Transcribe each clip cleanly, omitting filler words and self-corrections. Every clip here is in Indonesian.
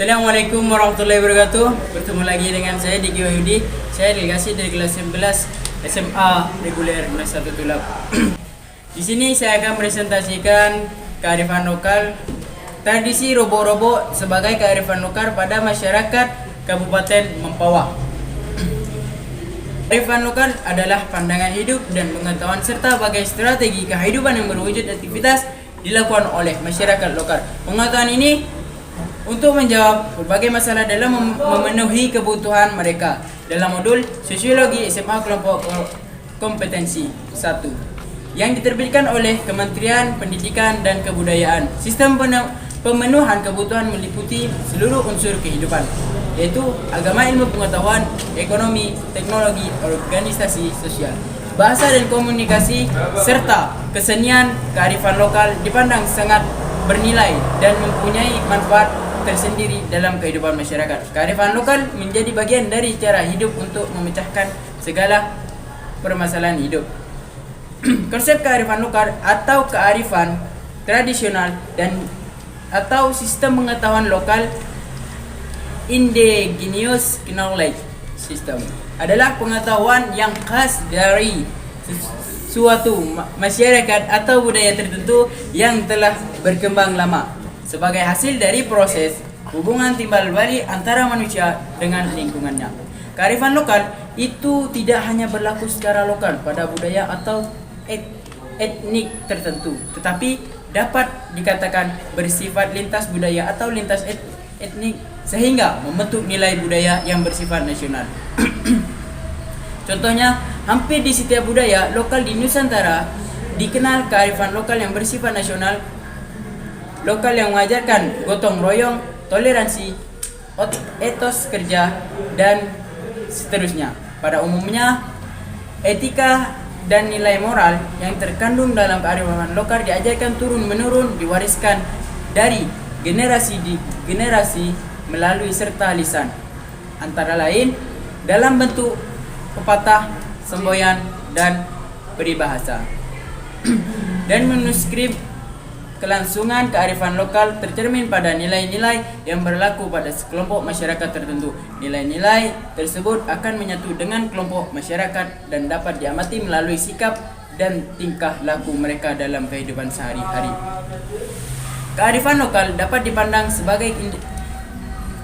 Assalamualaikum warahmatullahi wabarakatuh. Bertemu lagi dengan saya Diki Wahyudi. Saya delegasi dari kelas 11 SMA reguler kelas 1 Tulap. Di sini saya akan presentasikan kearifan lokal, tradisi robo-robo sebagai kearifan lokal pada masyarakat Kabupaten Mempawah. Kearifan lokal adalah pandangan hidup dan pengetahuan serta bagai strategi kehidupan yang berwujud aktivitas dilakukan oleh masyarakat lokal. Pengetahuan ini untuk menjawab berbagai masalah dalam memenuhi kebutuhan mereka. Dalam modul Sosiologi SMA Kelompok Kompetensi 1 yang diterbitkan oleh Kementerian Pendidikan dan Kebudayaan. Sistem pemenuhan kebutuhan meliputi seluruh unsur kehidupan, yaitu agama, ilmu pengetahuan, ekonomi, teknologi, organisasi sosial, bahasa dan komunikasi, serta kesenian. Kearifan lokal dipandang sangat bernilai dan mempunyai manfaat tersendiri dalam kehidupan masyarakat. Kearifan lokal menjadi bagian dari cara hidup untuk memecahkan segala permasalahan hidup. Konsep kearifan lokal atau kearifan tradisional dan atau sistem pengetahuan lokal, indigenous knowledge system, adalah pengetahuan yang khas dari suatu masyarakat atau budaya tertentu yang telah berkembang lama sebagai hasil dari proses hubungan timbal balik antara manusia dengan lingkungannya. Kearifan lokal itu tidak hanya berlaku secara lokal pada budaya atau etnik tertentu, tetapi dapat dikatakan bersifat lintas budaya atau lintas etnik sehingga membentuk nilai budaya yang bersifat nasional. Contohnya, hampir di setiap budaya lokal di Nusantara dikenal kearifan lokal yang bersifat nasional, lokal yang mengajarkan gotong royong, toleransi, etos kerja, dan seterusnya. Pada umumnya, etika dan nilai moral yang terkandung dalam kearifan lokal diajarkan turun-menurun, diwariskan dari generasi di generasi melalui serta lisan, antara lain dalam bentuk pepatah, semboyan, dan peribahasa. Dan manuskrip kelangsungan kearifan lokal tercermin pada nilai-nilai yang berlaku pada sekelompok masyarakat tertentu. Nilai-nilai tersebut akan menyatu dengan kelompok masyarakat dan dapat diamati melalui sikap dan tingkah laku mereka dalam kehidupan sehari-hari. Kearifan lokal dapat dipandang sebagai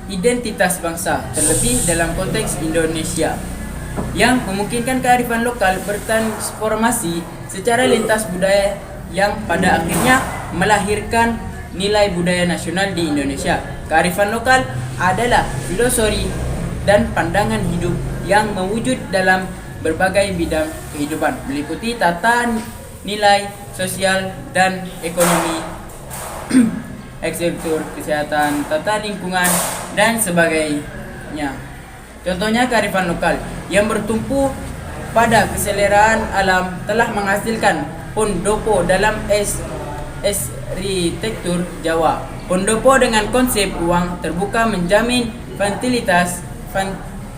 identitas bangsa, terlebih dalam konteks Indonesia, yang memungkinkan kearifan lokal bertransformasi secara lintas budaya yang pada akhirnya melahirkan nilai budaya nasional di Indonesia. Kearifan lokal adalah filosofi dan pandangan hidup yang mewujud dalam berbagai bidang kehidupan, meliputi tata nilai sosial dan ekonomi, sektor kesehatan, tata lingkungan, dan sebagainya. Contohnya kearifan lokal yang bertumpu pada keseleraan alam telah menghasilkan pondopo dalam arsitektur Jawa. Pondopo dengan konsep ruang terbuka menjamin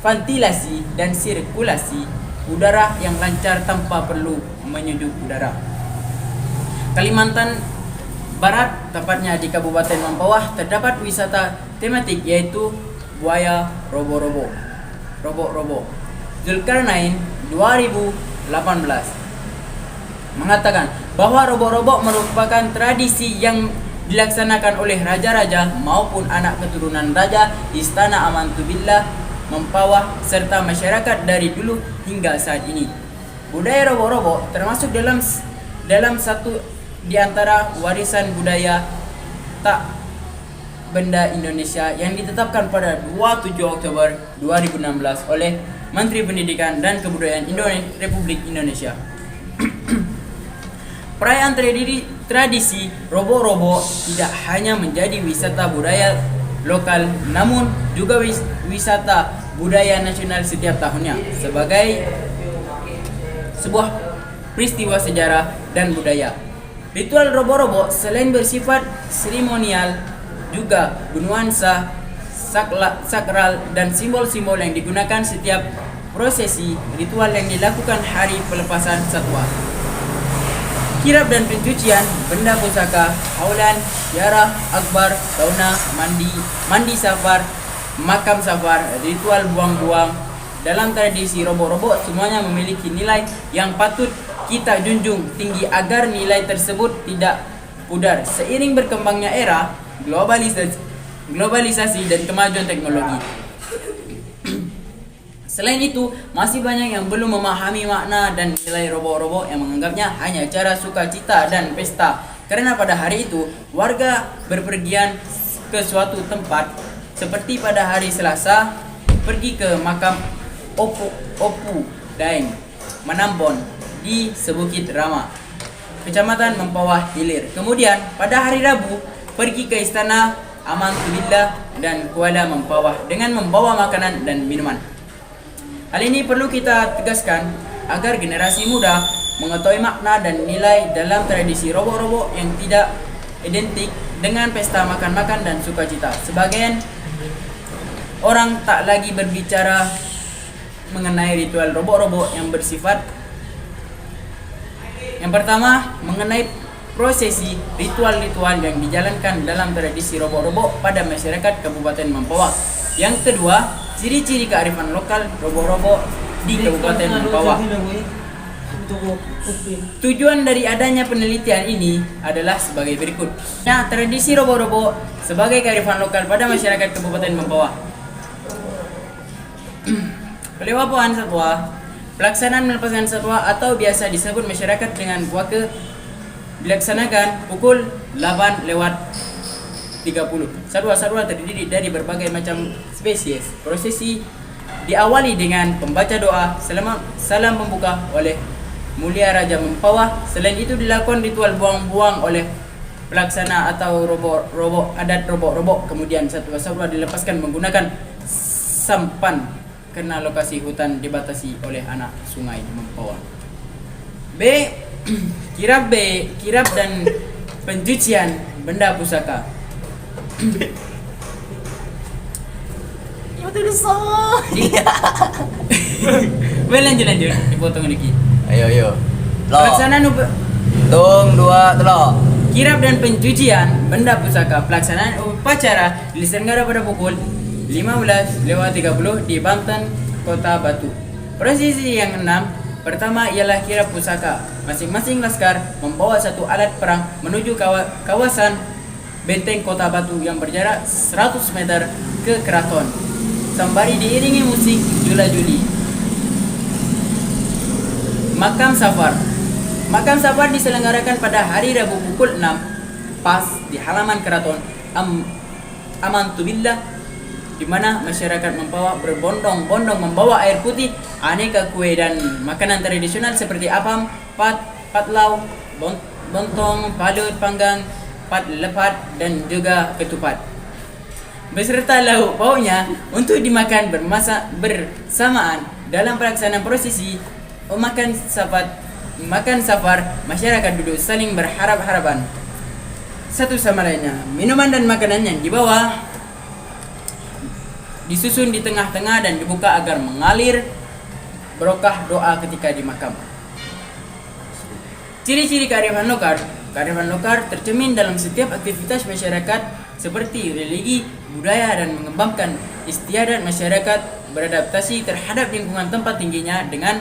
ventilasi dan sirkulasi udara yang lancar tanpa perlu menyejuk udara. Kalimantan Barat, tepatnya di Kabupaten Mempawah, terdapat wisata tematik yaitu buaya robo-robo. Zulkarnain 2018 mengatakan bahwa robo-robo merupakan tradisi yang dilaksanakan oleh raja-raja maupun anak keturunan raja Istana Amantubillah Mempawah serta masyarakat dari dulu hingga saat ini. Budaya robo-robo termasuk dalam satu di antara warisan budaya tak benda Indonesia yang ditetapkan pada 27 Oktober 2016 oleh Menteri Pendidikan dan Kebudayaan Republik Indonesia. Perayaan tradisi robo-robo tidak hanya menjadi wisata budaya lokal, namun juga wisata budaya nasional setiap tahunnya sebagai sebuah peristiwa sejarah dan budaya. Ritual robo-robo selain bersifat seremonial juga bernuansa sakral dan simbol-simbol yang digunakan setiap prosesi ritual yang dilakukan hari pelepasan satwa. kirap dan pencucian, benda pusaka, haulan, ziarah, akbar, sauna, mandi safar, makam safar, ritual buang-buang. Dalam tradisi robo-robo semuanya memiliki nilai yang patut kita junjung tinggi agar nilai tersebut tidak pudar seiring berkembangnya era globalisasi dan kemajuan teknologi. Selain itu, masih banyak yang belum memahami makna dan nilai robo-robo yang menganggapnya hanya acara sukacita dan pesta. Karena pada hari itu, warga berpergian ke suatu tempat seperti pada hari Selasa, pergi ke makam Opu Daeng Manambon di Sebukit Rama, Kecamatan Mempawah Hilir. Kemudian, pada hari Rabu, pergi ke Istana Amantubillah dan Kuala Mempawah dengan membawa makanan dan minuman. Hal ini perlu kita tegaskan agar generasi muda mengetahui makna dan nilai dalam tradisi robo-robo yang tidak identik dengan pesta makan-makan dan sukacita. Sebagian orang tak lagi berbicara mengenai ritual robo-robo yang bersifat yang pertama mengenai prosesi ritual-ritual yang dijalankan dalam tradisi robo-robo pada masyarakat Kabupaten Mempawah. Yang kedua, ciri-ciri kearifan lokal robo-robo di Kabupaten Mempawah. Tujuan dari adanya penelitian ini adalah sebagai berikut. Nah, tradisi robo-robo sebagai kearifan lokal pada masyarakat Kabupaten Mempawah. Pelewapuan satwa, pelaksanaan melepaskan satwa atau biasa disebut masyarakat dengan puaka dilaksanakan pukul 8:30. Satwa-satwa terdiri dari berbagai macam spesies. Prosesi diawali dengan pembaca doa salam pembuka oleh Mulia Raja Mempawah. Selain itu dilakukan ritual buang-buang oleh pelaksana atau adat robo-robo. Kemudian satwa-satwa dilepaskan menggunakan sampan karena lokasi hutan dibatasi oleh anak sungai Mempawah. Kirap dan pencucian benda pusaka. Lanjut dipotong lagi. Ayo. Pelaksanaan Tung, dua, telok. kirap dan pencucian benda pusaka. Pelaksanaan upacara diselenggara pada pukul 15:30 di Banten, Kota Batu. Prosesi yang 6 pertama ialah kirap pusaka. Masing-masing laskar membawa satu alat perang menuju kawasan benteng Kota Batu yang berjarak 100 meter ke keraton, sembari diiringi musik jula-juli. Makam safar diselenggarakan pada hari Rabu pukul 6 pas di halaman keraton Amantubillah, di mana masyarakat Mempawah berbondong-bondong membawa air putih, aneka kue dan makanan tradisional seperti apam, patlau, bontong, palut panggang, pat lepat dan juga ketupat beserta lauk pauknya untuk dimakan bersamaan. Dalam pelaksanaan prosesi makan safar, masyarakat duduk saling berharap-harapan satu sama lainnya. Minuman dan makanan yang dibawa disusun di tengah-tengah dan dibuka agar mengalir berkah doa ketika di makam. Ciri-ciri kearifan lokal tercermin dalam setiap aktivitas masyarakat seperti religi, budaya, dan mengembangkan istiadat masyarakat beradaptasi terhadap lingkungan tempat tingginya dengan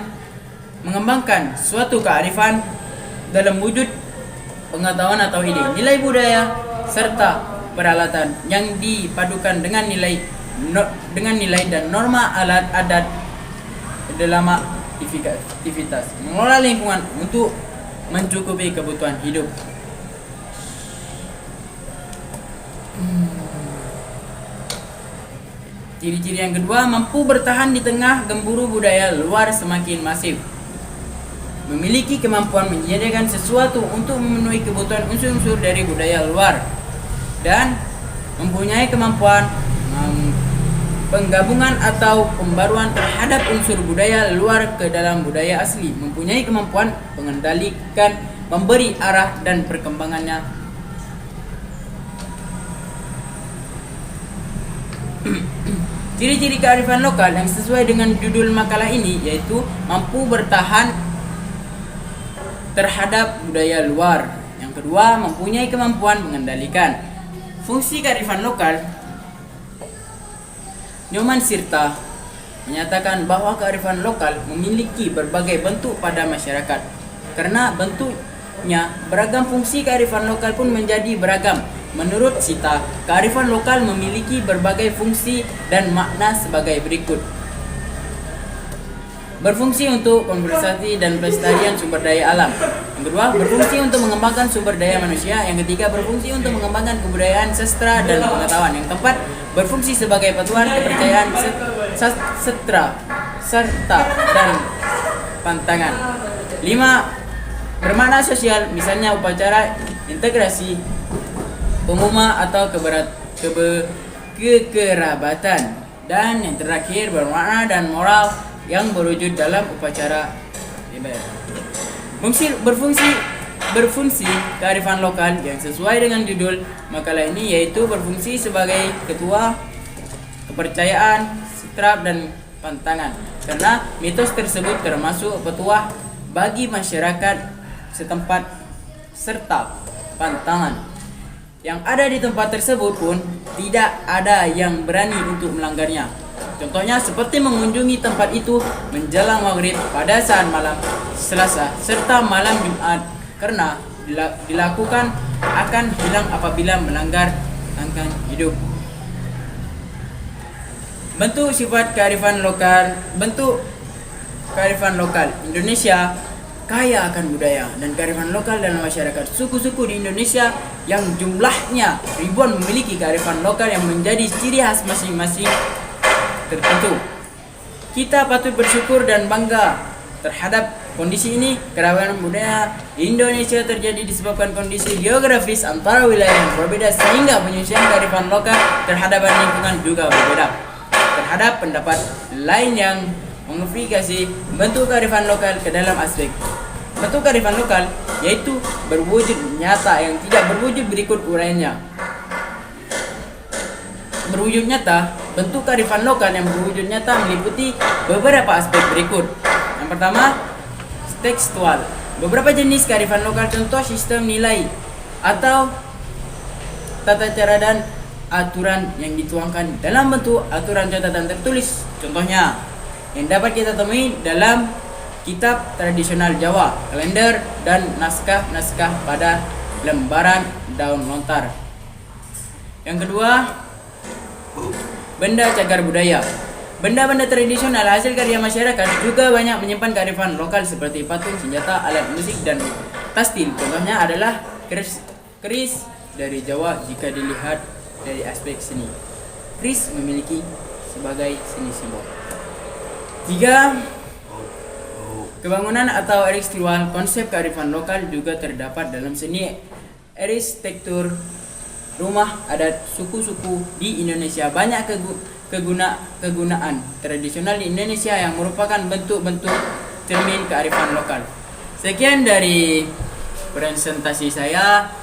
mengembangkan suatu kearifan dalam wujud pengetahuan atau ide, nilai budaya, serta peralatan yang dipadukan dengan nilai dan norma alat adat dalam aktivitas mengelola lingkungan untuk mencukupi kebutuhan hidup. Ciri-ciri yang kedua, mampu bertahan di tengah gemburu budaya luar semakin masif. Memiliki kemampuan menyediakan sesuatu untuk memenuhi kebutuhan unsur-unsur dari budaya luar. Dan mempunyai kemampuan penggabungan atau pembaruan terhadap unsur budaya luar ke dalam budaya asli. Mempunyai kemampuan mengendalikan, memberi arah dan perkembangannya. Ciri-ciri kearifan lokal yang sesuai dengan judul makalah ini yaitu mampu bertahan terhadap budaya luar. Yang kedua, mempunyai kemampuan mengendalikan. Fungsi kearifan lokal, Nyoman Sirta menyatakan bahwa kearifan lokal memiliki berbagai bentuk pada masyarakat. Karena bentuknya beragam, fungsi kearifan lokal pun menjadi beragam. Menurut Sita, kearifan lokal memiliki berbagai fungsi dan makna sebagai berikut. Berfungsi untuk konservasi dan pelestarian sumber daya alam. Yang kedua, berfungsi untuk mengembangkan sumber daya manusia. Yang ketiga, berfungsi untuk mengembangkan kebudayaan, sastra, dan pengetahuan. Yang keempat, berfungsi sebagai patuan kepercayaan, sastra, serta dan pantangan. 5. Bermakna sosial, misalnya upacara integrasi, pengumuman atau kekerabatan. Dan yang terakhir, bermakna dan moral yang berwujud dalam upacara ibadah. Berfungsi kearifan lokal yang sesuai dengan judul makalah ini, yaitu berfungsi sebagai ketua kepercayaan, setrap, dan pantangan. Karena mitos tersebut termasuk petuah bagi masyarakat setempat serta pantangan yang ada di tempat tersebut pun tidak ada yang berani untuk melanggarnya. Contohnya seperti mengunjungi tempat itu menjelang maghrib pada saat malam Selasa serta malam Jumat, karena dilakukan akan hilang apabila melanggar tanggal hidup. Bentuk kearifan lokal Indonesia kaya akan budaya dan kearifan lokal dalam masyarakat. Suku-suku di Indonesia yang jumlahnya ribuan memiliki kearifan lokal yang menjadi ciri khas masing-masing tertentu. Kita patut bersyukur dan bangga terhadap kondisi ini. Keragaman budaya Indonesia terjadi disebabkan kondisi geografis antara wilayah yang berbeda, sehingga penyusunan kearifan lokal terhadap lingkungan juga berbeda. Terhadap pendapat lain yang mengverifikasi bentuk kearifan lokal ke dalam aspek bentuk kearifan lokal, yaitu berwujud nyata yang tidak berwujud berikut uraiannya. Berwujud nyata, bentuk kearifan lokal yang berwujud nyata meliputi beberapa aspek berikut. Yang pertama, tekstual. Beberapa jenis kearifan lokal, contoh sistem nilai atau tata cara dan aturan yang dituangkan dalam bentuk aturan catatan tertulis. Contohnya yang dapat kita temui dalam kitab tradisional Jawa, kalender, dan naskah-naskah pada lembaran daun lontar. Yang kedua, benda cagar budaya. Benda-benda tradisional hasil karya masyarakat juga banyak menyimpan kearifan lokal seperti patung, senjata, alat musik, dan tastil. Contohnya adalah keris dari Jawa jika dilihat dari aspek seni. Keris memiliki sebagai seni simbol. 3. Kebangunan atau arsitektural. Konsep kearifan lokal juga terdapat dalam seni arsitektur rumah adat suku-suku di Indonesia. Banyak kegunaan tradisional di Indonesia yang merupakan bentuk-bentuk cermin kearifan lokal. Sekian dari presentasi saya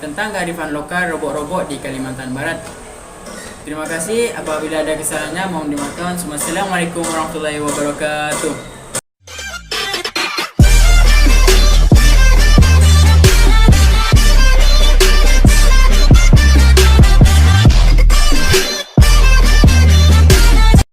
tentang kearifan lokal robot-robot di Kalimantan Barat. Terima kasih. Apabila ada kesalahannya mohon dimaafkan. Wassalamualaikum warahmatullahi wabarakatuh.